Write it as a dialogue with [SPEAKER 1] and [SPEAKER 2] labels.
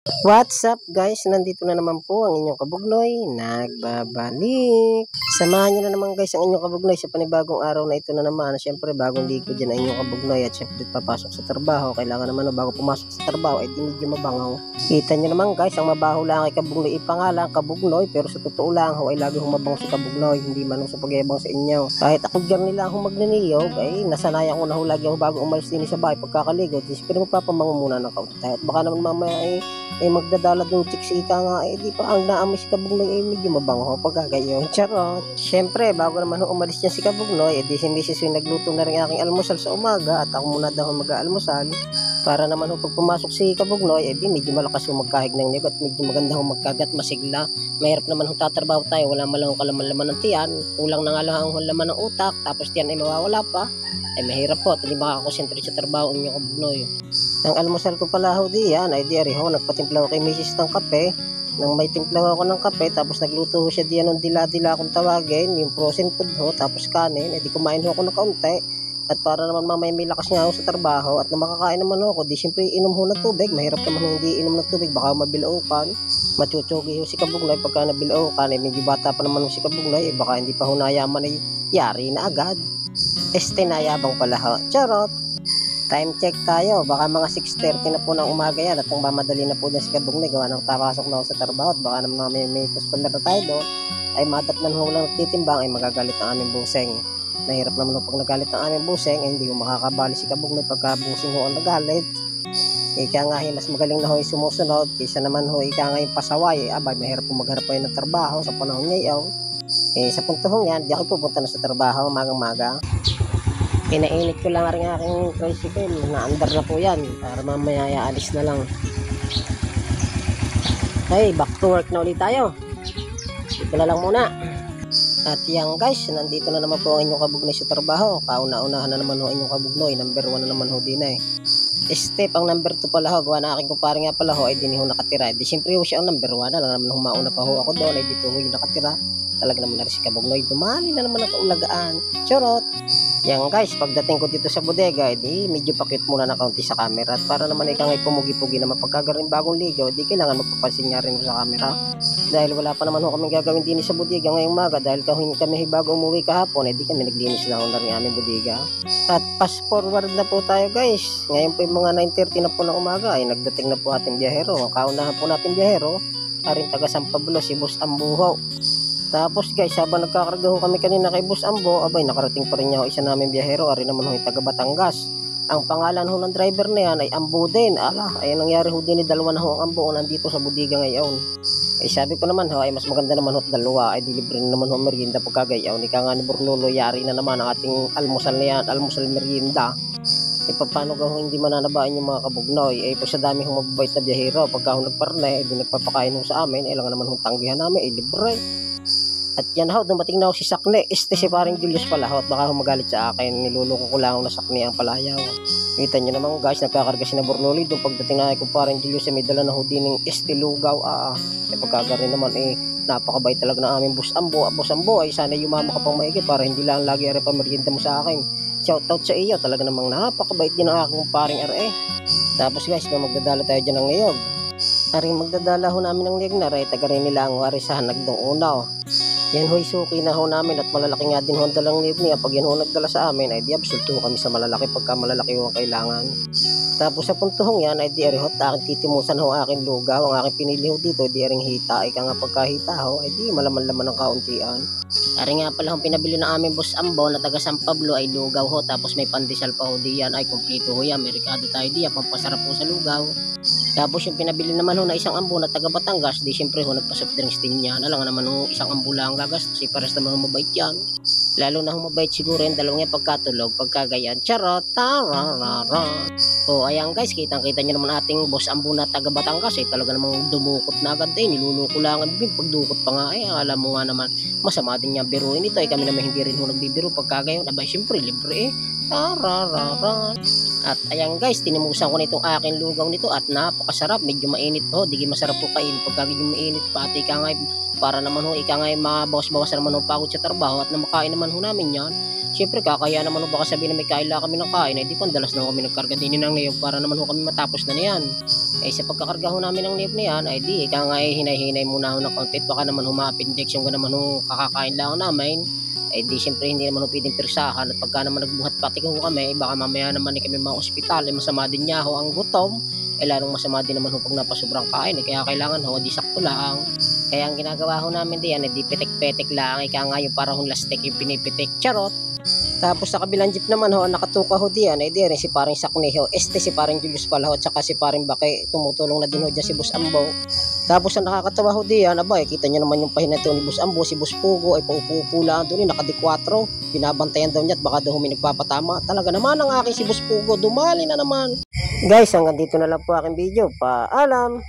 [SPEAKER 1] What's up guys? Nandito na naman po ang inyong kabugnoy, nagbabalik. Samahan nyo na naman guys ang inyong kabugnoy sa panibagong araw na ito na naman. Siyempre bagong ligo dyan ang inyong kabugnoy at siyempre papasok sa trabaho. Kailangan naman bago pumasok sa trabaho ay di medyo mabangaw. Kita nyo naman guys, ang mabaho lang ay kabugnoy. Ipangalan kabugnoy pero sa totoo lang ho ay lagi humabango si kabugnoy. Hindi man sa pagyabang sa inyo. Kahit ako dyan nila akong magnaniyog ay nasanayan ko na ho lagi ako bago umalis din sa bahay pagkakaligo. Siyempre magpapamango muna ng kaunti. At baka naman mamaya ay magdadala ng chicks ika nga di pa ang naamoy si kabugnoy ay medyo mabango pagkagayon. Charot. Siyempre bago naman umalis niya si kabugnoy di si Mrs. Win nagluto na rin aking almusal sa umaga at ako muna daw mag-aalmusal para naman pag pumasok si kabugnoy di medyo malakas magkahig ng niyog at medyo maganda magkagat masigla. Mahirap naman tatrabaho tayo, wala malang kalaman-laman ng tiyan, kulang na nga lang ang laman ng utak tapos tiyan ay mawawala pa. Ay mahirap po at hindi makakonsentrate sa trabaho ng kabugnoy. Ang almusal ko pala ho diyan ay diari ho nagpatimpla ko kay Mrs. ng kape. Nang may timpla ako ng kape tapos nagluto ho siya diyan ng dila-dila kung tawagin, yung frozen food ho tapos kanin, di kumain ho ako ng kaunti. At para naman mamaya may lakas niya ako sa trabaho at na makakain naman ako, di siyempre inom ho ng tubig. Mahirap naman hindi inom ng tubig, baka mabilaukan. Machuchugi ho si kabugnoy pagka nabilaukan, medyo bata pa naman ho si kabugnoy, baka hindi pa ho nayaman ay yari na agad. Nayabang pala ho. Charot. Time check tayo. Baka mga 6:30 na po ng umaga yan at nang mamadali na po dyan si kabugnoy. Gawa ng tapasok na ako sa trabaho at baka naman may customer na tayo doon ay madatnan ho lang nagtitimbang ay magagalit ang aming buseng. Mahirap naman pag nagalit ang aming buseng ay hindi ko makakabali si kabugnoy pagka buseng ho ang nagalit. Ika nga mas magaling na ho yung sumusunod kaysa naman ho ika nga yung pasaway abay mahirap po magharap po ng trabaho sa panahon ngayon. Sa puntong yan di ako pupunta na sa trabaho magang-maga. Pinainit ko lang rin aking tricycle, naandar na po yan para mamaya alis na lang. Hey, back to work na ulit tayo. Dito na lang muna. At yan guys, nandito na naman po ang inyong kabugnoy sa trabaho. Kauna-unahan na naman ho inyong kabugnoy, number 1 na naman ho din eh. Step ang number 2 pala ho, gawa na aking kumpare nga pala ho ay din ho nakatira. Di siyempre ho siya ang number 1 na lang naman humauna pa ho ako doon ay dito ho yung nakatira. Talaga naman na rin si kabugnoy, dumali na naman ang kaulagaan. Charot! Yan guys, pagdating ko dito sa bodega, medyo pakit muna na kaunti sa camera at para naman ikaw ngay pumugi-pugi na mapagkagaling bagong ligaw, kailangan magpapansin nga rin sa camera. Dahil wala pa naman ho kaming gagawin din sa bodega ngayong umaga dahil kami bago umuwi kahapon, kami naglinis na ho na rin aming bodega. At fast forward na po tayo guys. Ngayon po yung mga 9:30 na po ng umaga ay nagdating na po ating biyahero. Ang kaunahan po natin biyahero, aring taga San Pablo, si Boss Ambuho. Tapos guys, habang nagkakarga ho kami kanina kay Boss Ambo, abay nakarating pa rin niya ho isa namin biyahero, ari naman ho yung taga Batangas. Ang pangalan ho ng driver na yan ay Ambo din. Ay nangyari ho din dalawa na ho ang Ambo nandito sa bodega ngayon. Sabi ko naman ho, ay mas maganda naman ho dalawa, ay dilibre na naman ho merienda pagkagayaw. Ika nga ni Borlolo, yari na naman ang ating almusal na yan, almusal merienda. Paano ho hindi mananabain yung mga kabugnoy? Po sa dami ho mababait na biyahero, pagka ho nagparne, di nagpapakain ho sa amin, lang naman ho tanggihan namin, libre. At yan ho, dumating na ho si Sakne. Si paring Julius pala ho. At baka ho magalit sa akin. Niluloko ko lang na Sakne ang palayaw. Kita nyo naman guys, nagkakarga si na Borloli. Doon pagdating na kung paring Julius may dala na ho din ng Lugaw. Pagkagarin naman napakabait talaga ng aming Boss Ambo. Boss Ambo ay sana yumama ka pang maigi para hindi lang lagi ari pa merienda mo sa akin. Shoutout sa iyo. Talaga namang napakabait din ang aking paring RE. Tapos guys, magdadala tayo dyan ng ngayog. Aring magdadala ho namin ng ngayog na rin. Taga rin nila ang arisahan nagdong una. Yan ho'y suki na ho namin at malalaki nga din ho ang dalang niyog niya. Pag yan ho nagdala sa amin ay di absoluto kami sa malalaki pagka malalaki ho ang kailangan. Tapos sa puntohong yan ay di ari ho at aking titimusan ho aking lugaw. Ang aking pinili ho dito di aring hita. Ika nga pagkahita ho ay di malaman-laman ng kauntian. Ari nga pala hong pinabili na aming Boss Ambo na taga San Pablo ay lugaw ho. Tapos may pandesal pa ho diyan ay kumplito ho yan. May ricado tayo diyan, pampasarap ho sa lugaw. Tapos yung pinabili naman ho na isang Ambo na taga Batangas, di siyempre ho nagpa-soft drinks din yan. Alam naman ho isang Ambo lang gagastos kasi pares naman ho mabait yan. Lalo na ho mabait siguro yung dalawang yan pagkatulog, pagkagayan. Charot! Tararara! O ayan guys, kitang-kita nyo naman ating Boss Ambo na taga Batangas talaga namang dumukot na agad niluluko lang ang bibig. Pagdukot pa nga alam mo nga naman masama din niya biruin ito kami naman hindi rin ho nagbibiro pagkagayon. Abay siyempre libre Tararara! At ayan guys, tinimusan ko nitong aking lugaw nito at napakasarap. Medyo mainit po, di masarap po kainin pagka medyo mainit pa. At ika nga, para naman ho, ika nga mabawas-bawas naman ho pagod sa trabaho at na makain naman naman ho namin yan. Siyempre kakaya naman ho baka sabihin na may kaila kami ng kain, di pandalas na ho kami nagkarga din ng niyog para naman ho kami matapos na niyan. Sa pagkakarga ho namin ng niyog na yan, di ika nga hinay-hinay muna ho ng konti, baka naman ho ma-appendix yung naman ho kakakain lang ho namin. Di siyempre hindi naman ho pwedeng pirsahan, at pagka naman nagbuhat pati ho kami, baka mamaya naman kami mga ospital, masama din niya ho ang gutom. Lalong masama din naman ho pag napasobrang kain, kaya kailangan ho, di sakto lang. Kaya ang ginagawa ho namin diyan, di pitik-pitik lang, ika nga yung para hong lastik yung pinipitik, charot. Tapos sa kabilang jeep naman ho, nakatuka ho diyan, di rin si paring Sakni ho, si paring Julius pala ho, tsaka si paring Bake, tumutulong na din ho dyan si Boss Ambo. Tapos ang nakakatawa ho diyan, kita nyo naman yung pahinto ni Boss Ambo, si Boss Pugo, ay paupo-upo lang doon, nakadi-4, binabantayan daw niya at baka daw may nagpapatama. Talaga naman ang aking si Boss Pugo, dumali na naman. Guys, hanggang dito na lang po aking video. Paalam!